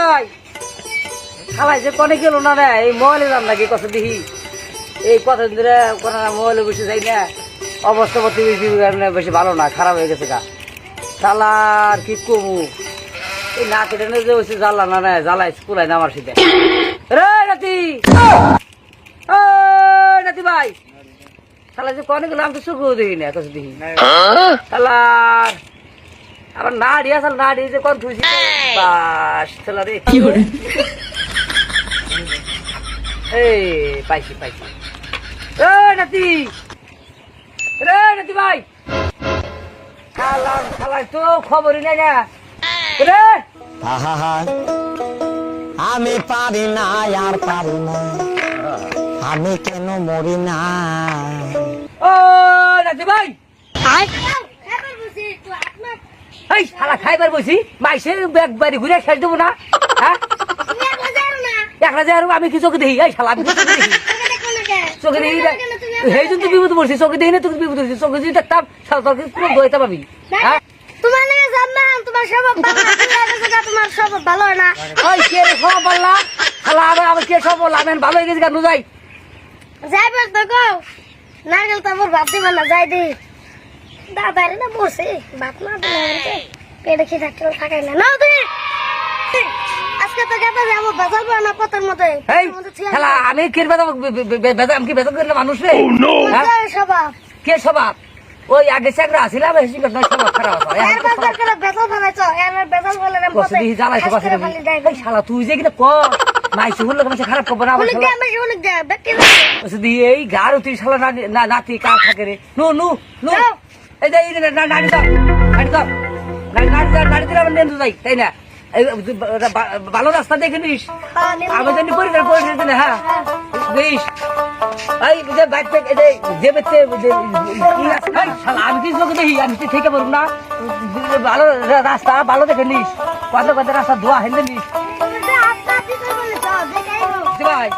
ভাই খালাই যে কনে গেল না রে এই মোবাইলে যান নাকি কত দেখি এই কত ধরে মোবাইলে বসে যাই না অবস্থা পাতি বেশি ভালো না খারাপ হয়ে গেছে গা শালার কি কমু এই না কেটে যে হয়েছে জ্বালা না না জ্বালাই স্কুলাই না আমার সাথে রে নাতি নাতি ভাই শালা যে কনে গেল আমি তো চোখেও দেখি না কত দেখি শালার আবার না ডিয়া শাল না দিয়ে যে কন থুইছি বাস শালা রে কি করে এই পাইছি পাইছি রে নাতি ভাই খালাই তো খবরই নাই না রে আমি পারি না আর পারি না আমি কেন মরি না ও নাতি ভাই এই শালা খাইবার বসি মাইসে ব্যাগ বাড়ি ঘুরে খেয়ে দেবো না হ্যাঁ একলা যাই আমি কি চোখে দেখি এই শালা আমি চোখে দেখি চোখে দেখি এই জন্য তুই বিপদ পড়ছিস চোখে দেখি না তুই বিপদ পড়ছিস চোখে যদি দেখতাম তোকে পুরো দইতে পাবি হ্যাঁ তোমার লাগে জানলাম তোমার স্বভাব তোমার স্বভাব ভালো না ওই কে সব বললা শালা আবার কে সব বললা আমি ভালো হয়ে গেছি কেন যাই যাইবে তো গো নারকেল তো আমার ভাত দিবা না যাই দি দাদারে না বসে ভাত না দিলে পেটে খেয়ে থাকতে থাকাই না নাও দি আজকে তো গেছে আমার বাজার না পথের মধ্যে এই শালা আমি কে বেদা আমি কি বেদা করলে মানুষ রে স্বভাব কে স্বভাব ওই আগে চাকরা আসিলাম হেসি করতে স্বভাব খারাপ হয় এর বাজার করে বেজাল বানাইছো এর বেজাল বলে না কষ্ট দিয়ে জ্বালাইছো কষ্ট এই শালা তুই যে কিনা কর মাইসে হলো কেমন খারাপ করবো না বলে দে আমি শুনে দে বেকে দি এই গার তুই শালা নাতি কার থাকে রে নু নু নু এই যে নাড়ি দাও নাড়ি দাও নাড়ি দিলে আমার নেন্দু যাই তাই না ভালো রাস্তা দেখে নিস আমি জানি পরিষ্কার করে দিতে না হ্যাঁ বেশ এই যে বাইক থেকে যে বেতে আমি কি চোখে দেখি আমি থেকে পারবো না ভালো রাস্তা ভালো দেখে নিস কত কত রাস্তা ধোয়া হেঁটে নিস ভাই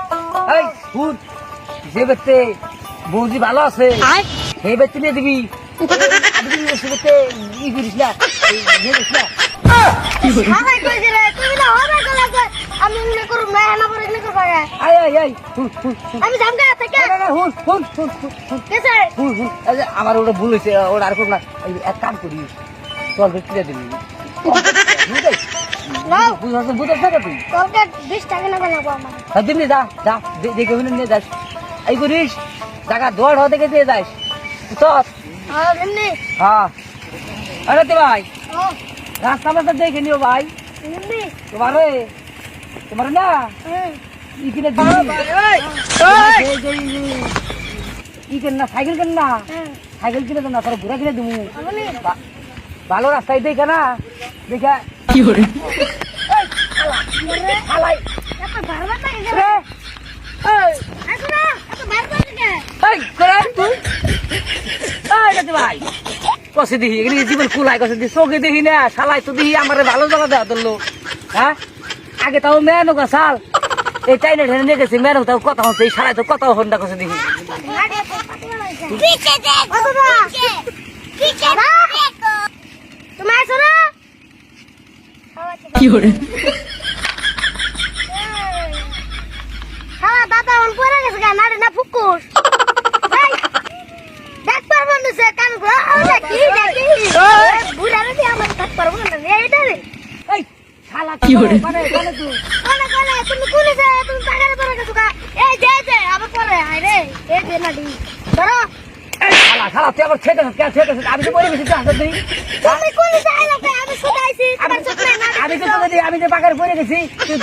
এই ফুট যে বেতে বৌদি ভালো আছে সেই বেতে নিয়ে দিবি ই করিস না আমার ওটা ভুল হয়েছে ওটা আর করবো না এক কাম করি চল কিনে দিবি দিবি যা যা দেখে নিয়ে যাস এই করিস টাকা দৌড় হওয়া দেখে দিয়ে যাস চল হ্যাঁ আরে ভাই রাস্তা রাস্তা দেখে নিও ভাই তোমার না ইকিনে ই কেন না সাইকেল কেন না সাইকেল কিনে দেন না তোর ঘুরা কিনে দেবো ভালো রাস্তায় দেখে না দেখা কি করে ভাই কষে দেখি এখানে জীবন কুলাই কষে দিই চোখে দেখি না শালাই তো দেখি আমার ভালো জায়গা দেওয়া ধরলো হ্যাঁ আগে তাও মেয়ানো গাছাল এই টাইনে ঠেনে নিয়ে গেছে মেয়ানো তাও কথা হচ্ছে এই শালাই তো কথা হন্ডা কষে দেখি কি করে দাদা অন পরে গেছে নারে না ফুকুস ডাক্তার বন্ধুছে কান দেখি দেখি বুড়া রে আমার কাট পারবো না এইটা রে এই শালা কি করে মানে তুই তুমি পুলিশে তুমি টাকার পরে গেছো কা এই যে আবার পরে আয় রে এই যে না দি ধরো এই শালা তুই আবার ছেড়ে আমি তো বলে গেছি তুমি পুলিশে আইলা আমি শুনাইছি তোমার চোখে না আমি যে পাকার পরে গেছি তুই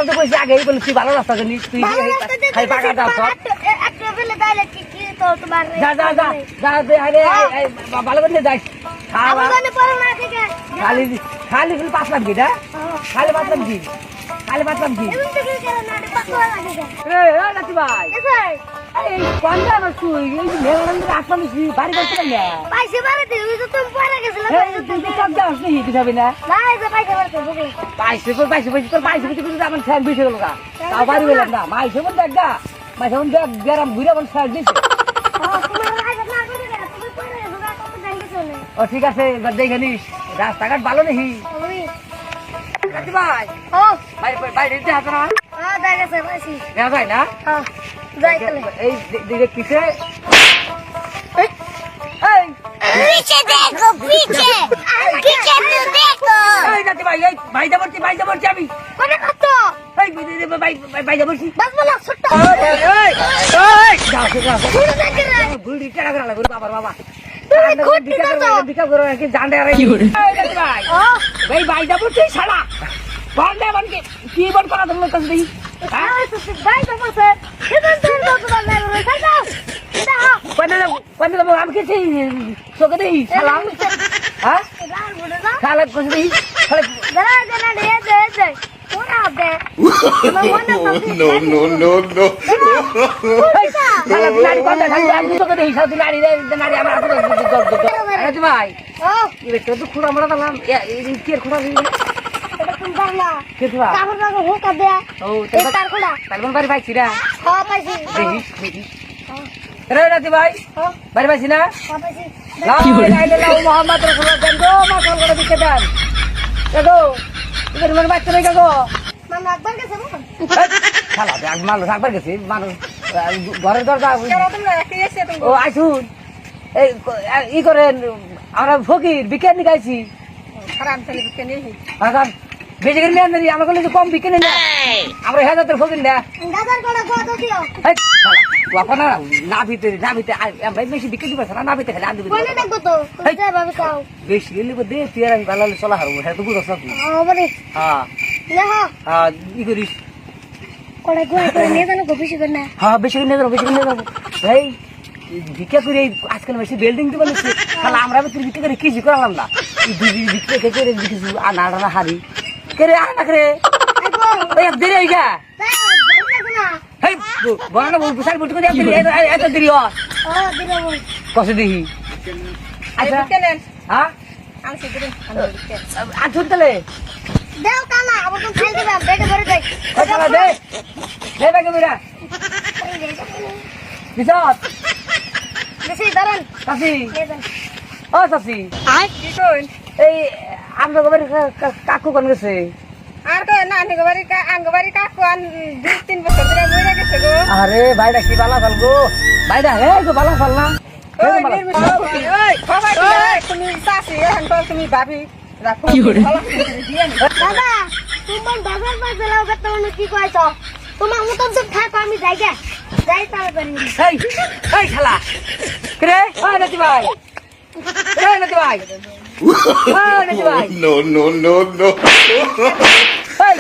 তো কইছিস আগেই বলে তুই ভালো রাস্তা জানিস তুই খাই পাকা দাও একটা বেলে দাইলে কি তো তোমার যা আরে ভালো করে যাইস খাওয়া খালি 5 লাখ দিটা খালি 5 লাখ দি খালি 5 লাখ দি নাতি ভাই এই কোনটা না তুই এই মেলার রাস্তা নিছি বাড়ি করতে না পাইছে বাড়ি তুই তো তুমি পড়া গেছিস তুই সব যাস নি কি যাবি না না এই যে পাইছে বাড়ি তুই পাইছে তোর পাইছে কিছু আমার ফ্যান বেশি গেল গা তাও বাড়ি গেলাম না মাইছে মন দেখা মাইছে মন দেখ গেরাম ঘুরে মন সাইড দিছে ও ঠিক আছে এবার দেখে নিস রাস্তাঘাট ভালো নেই নাতি ভাই ও বাইরে দিতে হাতে না দেখেছে পাইছি নেওয়া যায় না যাই তাহলে এই দিকে পিছে এই पीछे देखो पीछे पीछे तो देखो এই নাতি ভাই এই বাইদা বলছি আমি কোনে কত এই বাইদা বলছি বাস বলা ছোট এই যাও পুরো দেখে রে গুড়ি টাকা করা লাগবে বাবা তুমি খুঁটি দাও বিকা করে কি জানডে আরে এই নাতি ভাই ও ভাই বাইদা বলছি শালা বন্ধে বনকে কি বল করা তুমি কাছে দেই আয় তো ভাই তো বসে কিদন তো তো না রে সাজা দাও কোন আমি কি সোকে দেই শালা হ্যাঁ রার বড় না শালা কোন দেই শালা দাঁড়া দাঁড়া দে কোনা দে no. শালা নারী কোনটা আমি সোকে দেই শালা নারী নারী আমার হাতে আরে ভাই ও এটা তো খুঁড়া মারা দিলাম এই কি খুঁড়া দিই এটা তুমি পারলা কে দিবা কাপড় লাগো হোকা দে ও এই তার কোনা তালবন বাড়ি পাইছি না হ্যাঁ পাইছি দেখি রে নাতি ভাই হ্যাঁ বাড়ি পাইছি না পাইছি লা ইলাহা ইল্লাল্লাহ মুহাম্মদ রাসূলুল্লাহ দেন গো মা কল করে দিকে দেন দেখো এর মনে বাচ্চা নাই গো মামা একবার গেছে বল শালা দেখ মানুষ একবার গেছে মানুষ ঘরের দরজা তোমরা একই এসে তুমি ও আইসুন এই ই করেন আমরা ফকির বিকেট নিকাইছি হারাম ছেলে কে নেই এখন বেশি করে নেন আমরা বলে কম বিকেট না আমরা হাজার ফকির না দাদার কোনা কত দিও এই শালা ওখানে না ভিতরে ভাই বেশি বিকেট দিবে না ভিতরে খালি আনতে কোনে দেখো তো যাই ভাবে খাও বেশি গেলে দে তুই আর আমি ভালো চলা হারবো হ্যাঁ তো বুঝছ তুই ও বলি হ্যাঁ না হ্যাঁ হ্যাঁ ই করিস কোনে করে নিয়ে জানো কপিছি করে না হ্যাঁ বেশি করে নিয়ে যাবো ভাই ভিক্ষা করে আজকাল বেশি বিল্ডিং দিতে বলেছি তাহলে আমরা তুই ভিক্ষা করে কিছু করালাম না ভিক্ষা করে কিছু আনা হারি করে আনা করে ওই এক দেরি হয়ে গা হেই বড় না বিশাল বুট করে এত দেরি হয় ও দিলো বল কষ্ট দেখি আচ্ছা হ্যাঁ আমি সেদিন আচ্ছা তাহলে দেও কালা আবার তুমি খাই দিবা বেটে ভরে যাই ওই শালা দে বাকি মেরা বিশাল বেশি দাঁড়ান চাষি দেন ও চাষি কি কই এই আমরা গোবার কাকু কোন গেছে আর তো না আঙ্গবাড়ি কাকু আন 2-3 বছর ধরে মরে গেছে গো আরে ভাইটা কি বালা ফল গো ভাইটা হে গো বালা ফল না তুমি চাষি এখন তো তুমি ভাবি রাখো দাদা তোমার বাজার পাশে লাও করতে মানে কি কইছ তোমার মতন তো থাক আমি যাই তাড়াতাড়ি এই এই শালা রে ওই নাতি ভাই এই নাতি ভাই ওই নাতি ভাই No. এই